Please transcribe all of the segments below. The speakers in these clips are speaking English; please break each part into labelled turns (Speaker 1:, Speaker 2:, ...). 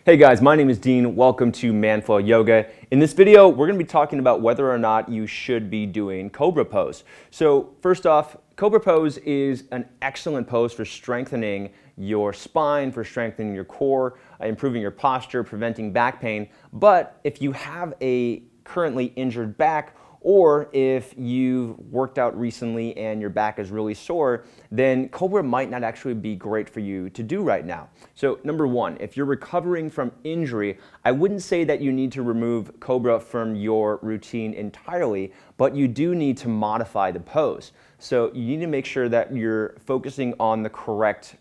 Speaker 1: Hey guys, my name is Dean. Welcome to Manflow Yoga. In this video, we're going to be talking about whether or not you should be doing Cobra Pose. So first off, Cobra Pose is an excellent pose for strengthening your spine, for strengthening your core, improving your posture, preventing back pain. But if you have a currently injured back, or if you've worked out recently and your back is really sore, then Cobra might not actually be great for you to do right now. So number one, if you're recovering from injury, I wouldn't say that you need to remove Cobra from your routine entirely, but you do need to modify the pose. So you need to make sure that you're focusing on the correct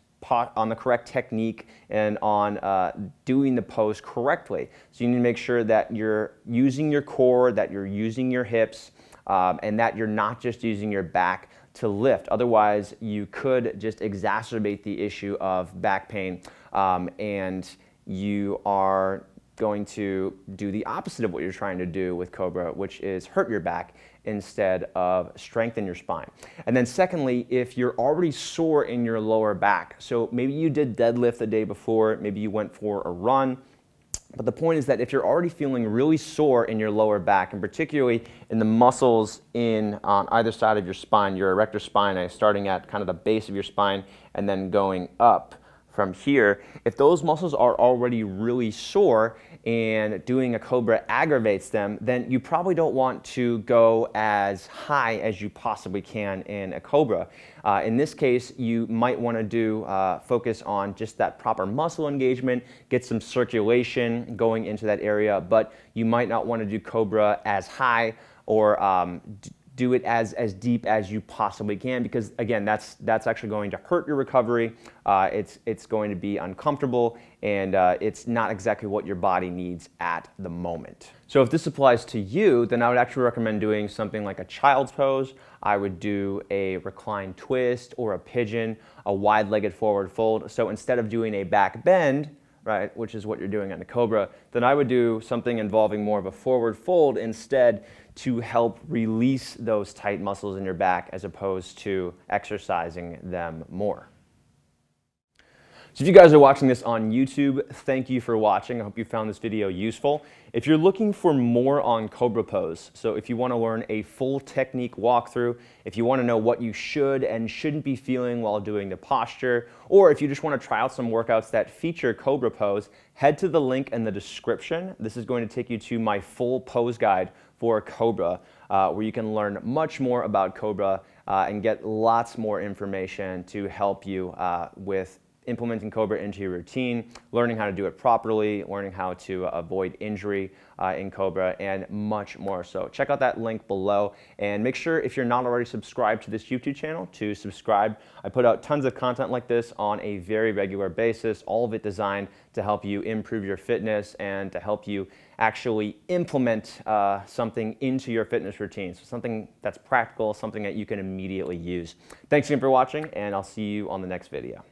Speaker 1: technique and on doing the pose correctly. So you need to make sure that you're using your core, that you're using your hips, and that you're not just using your back to lift. Otherwise, you could just exacerbate the issue of back pain, and you are going to do the opposite of what you're trying to do with Cobra, which is hurt your back instead of strengthen your spine. And then secondly, if you're already sore in your lower back, so maybe you did deadlift the day before, maybe you went for a run, but the point is that if you're already feeling really sore in your lower back, and particularly in the muscles on either side of your spine, your erector spinae, starting at kind of the base of your spine and then going up from here, if those muscles are already really sore and doing a Cobra aggravates them, then you probably don't want to go as high as you possibly can in a Cobra. In this case, you might want to focus on just that proper muscle engagement, get some circulation going into that area, but you might not want to do Cobra as high or do it as deep as you possibly can, because again, that's actually going to hurt your recovery. It's going to be uncomfortable, and it's not exactly what your body needs at the moment. So if this applies to you, then I would actually recommend doing something like a child's pose. I would do a reclined twist or a pigeon, a wide-legged forward fold. So instead of doing a back bend, right, which is what you're doing on the Cobra, then I would do something involving more of a forward fold instead to help release those tight muscles in your back as opposed to exercising them more. So if you guys are watching this on YouTube, thank you for watching. I hope you found this video useful. If you're looking for more on Cobra Pose, so if you want to learn a full technique walkthrough, if you want to know what you should and shouldn't be feeling while doing the posture, or if you just want to try out some workouts that feature Cobra Pose, head to the link in the description. This is going to take you to my full pose guide for Cobra, where you can learn much more about Cobra and get lots more information to help you with implementing Cobra into your routine, learning how to do it properly, learning how to avoid injury in Cobra, and much more. So check out that link below, and make sure, if you're not already subscribed to this YouTube channel, to subscribe. I put out tons of content like this on a very regular basis, all of it designed to help you improve your fitness and to help you actually implement something into your fitness routine. So something that's practical, something that you can immediately use. Thanks again for watching, and I'll see you on the next video.